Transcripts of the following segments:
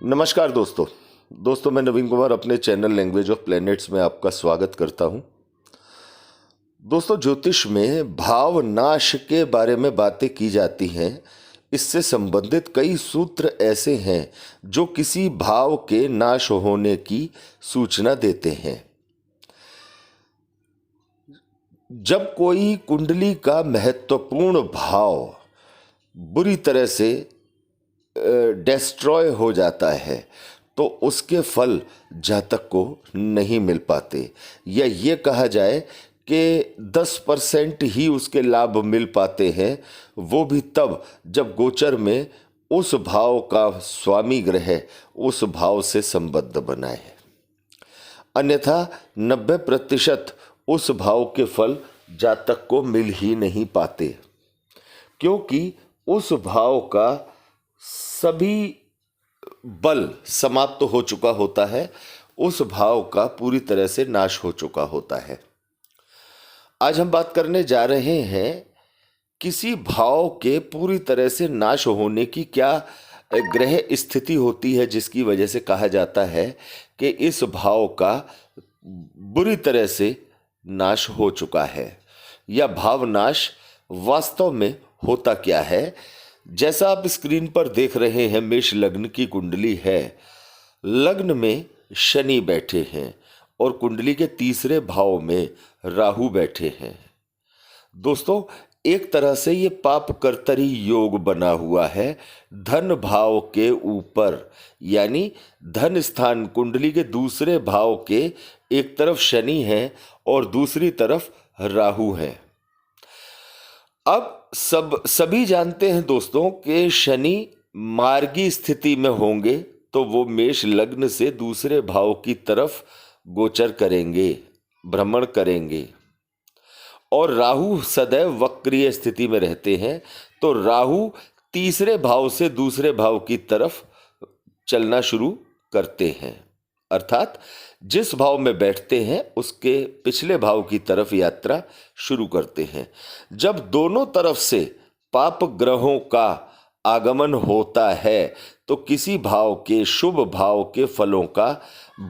नमस्कार दोस्तों मैं नवीन कुमार अपने चैनल लैंग्वेज ऑफ प्लैनेट्स में आपका स्वागत करता हूं। दोस्तों, ज्योतिष में भाव नाश के बारे में बातें की जाती हैं। इससे संबंधित कई सूत्र ऐसे हैं जो किसी भाव के नाश होने की सूचना देते हैं। जब कोई कुंडली का महत्वपूर्ण भाव बुरी तरह से डिस्ट्रॉय हो जाता है तो उसके फल जातक को नहीं मिल पाते, या ये कहा जाए कि 10% ही उसके लाभ मिल पाते हैं, वो भी तब जब गोचर में उस भाव का स्वामी ग्रह उस भाव से संबद्ध बना है। अन्यथा 90% उस भाव के फल जातक को मिल ही नहीं पाते, क्योंकि उस भाव का सभी बल समाप्त हो चुका होता है, उस भाव का पूरी तरह से नाश हो चुका होता है। आज हम बात करने जा रहे हैं किसी भाव के पूरी तरह से नाश होने की क्या ग्रह स्थिति होती है, जिसकी वजह से कहा जाता है कि इस भाव का बुरी तरह से नाश हो चुका है, या भाव नाश वास्तव में होता क्या है। जैसा आप स्क्रीन पर देख रहे हैं, मेष लग्न की कुंडली है। लग्न में शनि बैठे हैं और कुंडली के तीसरे भाव में राहु बैठे हैं। दोस्तों, एक तरह से ये पाप कर्तरी योग बना हुआ है धन भाव के ऊपर, यानी धन स्थान कुंडली के दूसरे भाव के एक तरफ शनि है और दूसरी तरफ राहु है। अब सभी जानते हैं दोस्तों कि शनि मार्गी स्थिति में होंगे तो वो मेष लग्न से दूसरे भाव की तरफ गोचर करेंगे, भ्रमण करेंगे, और राहु सदैव वक्रीय स्थिति में रहते हैं तो राहु तीसरे भाव से दूसरे भाव की तरफ चलना शुरू करते हैं, अर्थात जिस भाव में बैठते हैं उसके पिछले भाव की तरफ यात्रा शुरू करते हैं। जब दोनों तरफ से पाप ग्रहों का आगमन होता है तो किसी भाव के शुभ भाव के फलों का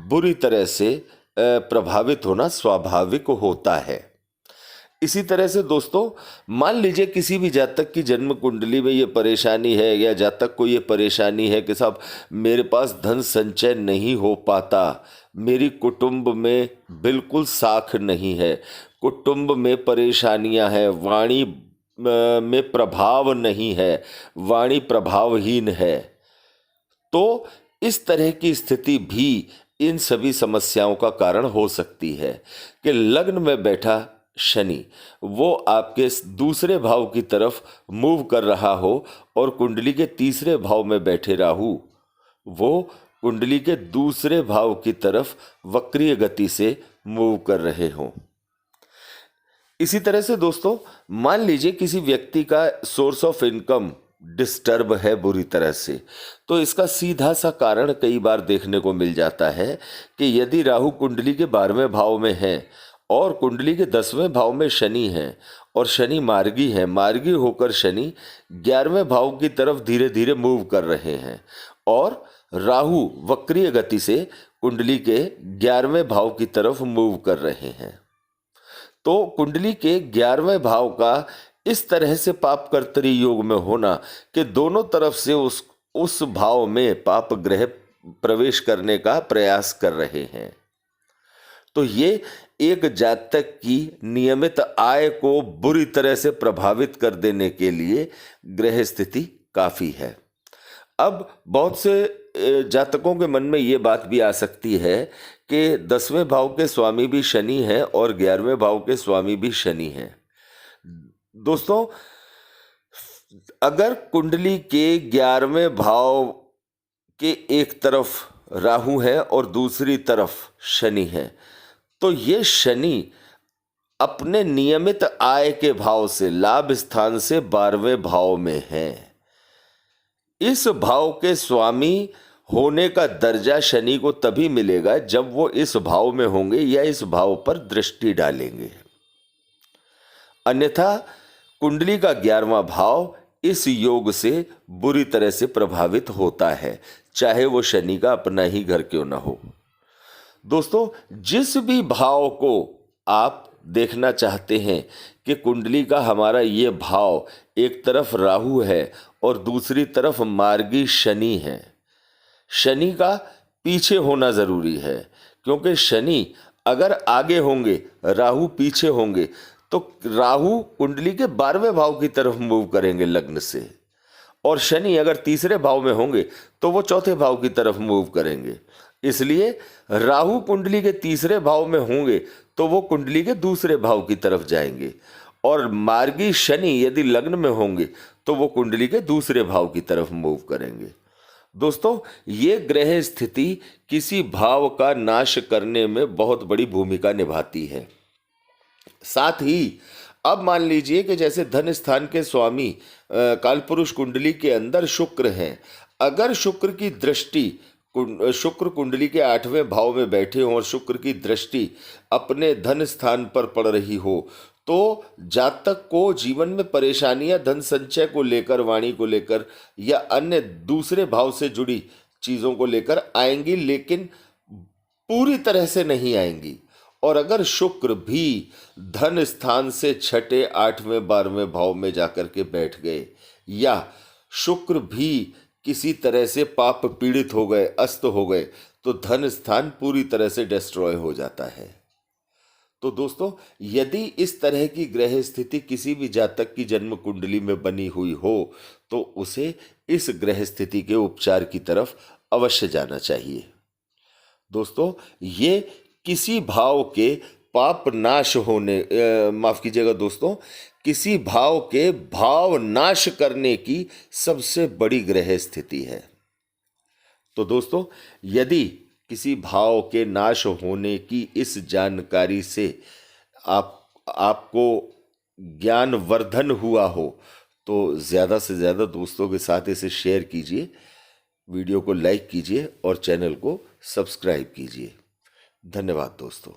बुरी तरह से प्रभावित होना स्वाभाविक होता है। इसी तरह से दोस्तों, मान लीजिए किसी भी जातक की जन्म कुंडली में ये परेशानी है, या जातक को ये परेशानी है कि साहब मेरे पास धन संचय नहीं हो पाता, मेरी कुटुंब में बिल्कुल साख नहीं है, कुटुंब में परेशानियां हैं, वाणी में प्रभाव नहीं है, वाणी प्रभावहीन है, तो इस तरह की स्थिति भी इन सभी समस्याओं का कारण हो सकती है कि लग्न में बैठा शनि वो आपके दूसरे भाव की तरफ मूव कर रहा हो और कुंडली के तीसरे भाव में बैठे राहु वो कुंडली के दूसरे भाव की तरफ वक्रीय गति से मूव कर रहे हों। इसी तरह से दोस्तों, मान लीजिए किसी व्यक्ति का सोर्स ऑफ इनकम डिस्टर्ब है बुरी तरह से, तो इसका सीधा सा कारण कई बार देखने को मिल जाता है कि यदि राहु कुंडली के 12वें भाव में है और कुंडली के 10वें भाव में शनि है और शनि मार्गी है, मार्गी होकर शनि 11वें भाव की तरफ धीरे धीरे मूव कर रहे हैं और राहु वक्रीय गति से कुंडली के 11वें भाव की तरफ मूव कर रहे हैं, तो कुंडली के 11वें भाव का इस तरह से पाप कर्तरी योग में होना कि दोनों तरफ से उस भाव में पाप ग्रह प्रवेश करने का प्रयास कर रहे हैं, तो ये एक जातक की नियमित आय को बुरी तरह से प्रभावित कर देने के लिए ग्रह स्थिति काफी है। अब बहुत से जातकों के मन में ये बात भी आ सकती है कि 10वें भाव के स्वामी भी शनि है और 11वें भाव के स्वामी भी शनि है। दोस्तों, अगर कुंडली के 11वें भाव के एक तरफ राहु है और दूसरी तरफ शनि है, तो ये शनि अपने नियमित आय के भाव से लाभ स्थान से 12वें भाव में है। इस भाव के स्वामी होने का दर्जा शनि को तभी मिलेगा जब वो इस भाव में होंगे या इस भाव पर दृष्टि डालेंगे, अन्यथा कुंडली का 11वां भाव इस योग से बुरी तरह से प्रभावित होता है, चाहे वो शनि का अपना ही घर क्यों ना हो। दोस्तों, जिस भी भाव को आप देखना चाहते हैं कि कुंडली का हमारा ये भाव, एक तरफ राहु है और दूसरी तरफ मार्गी शनि है, शनि का पीछे होना ज़रूरी है, क्योंकि शनि अगर आगे होंगे, राहु पीछे होंगे, तो राहु कुंडली के 12वें भाव की तरफ मूव करेंगे लग्न से, और शनि अगर तीसरे भाव में होंगे तो वो चौथे भाव की तरफ मूव करेंगे। इसलिए राहु कुंडली के तीसरे भाव में होंगे तो वो कुंडली के दूसरे भाव की तरफ जाएंगे, और मार्गी शनि यदि लग्न में होंगे तो वो कुंडली के दूसरे भाव की तरफ मूव करेंगे। दोस्तों, ये ग्रह स्थिति किसी भाव का नाश करने में बहुत बड़ी भूमिका निभाती है। साथ ही अब मान लीजिए कि जैसे धन स्थान के स्वामी कालपुरुष कुंडली के अंदर शुक्र हैं, अगर शुक्र की दृष्टि शुक्र कुंडली के 8वें भाव में बैठे हों और शुक्र की दृष्टि अपने धन स्थान पर पड़ रही हो, तो जातक को जीवन में परेशानियां धन संचय को लेकर, वाणी को लेकर या अन्य दूसरे भाव से जुड़ी चीज़ों को लेकर आएंगी, लेकिन पूरी तरह से नहीं आएंगी। और अगर शुक्र भी धन स्थान से 6, 8वें, 12वें भाव में जाकर के बैठ गए, या शुक्र भी किसी तरह से पाप पीड़ित हो गए, अस्त हो गए, तो धन स्थान पूरी तरह से डिस्ट्रॉय हो जाता है। तो दोस्तों, यदि इस तरह की ग्रह स्थिति किसी भी जातक की जन्म कुंडली में बनी हुई हो तो उसे इस ग्रह स्थिति के उपचार की तरफ अवश्य जाना चाहिए। दोस्तों, ये किसी भाव के पाप नाश होने, माफ कीजिएगा दोस्तों, किसी भाव के भाव नाश करने की सबसे बड़ी ग्रह स्थिति है। तो दोस्तों, यदि किसी भाव के नाश होने की इस जानकारी से आपको ज्ञानवर्धन हुआ हो तो ज़्यादा से ज़्यादा दोस्तों के साथ इसे शेयर कीजिए, वीडियो को लाइक कीजिए और चैनल को सब्सक्राइब कीजिए। धन्यवाद दोस्तों।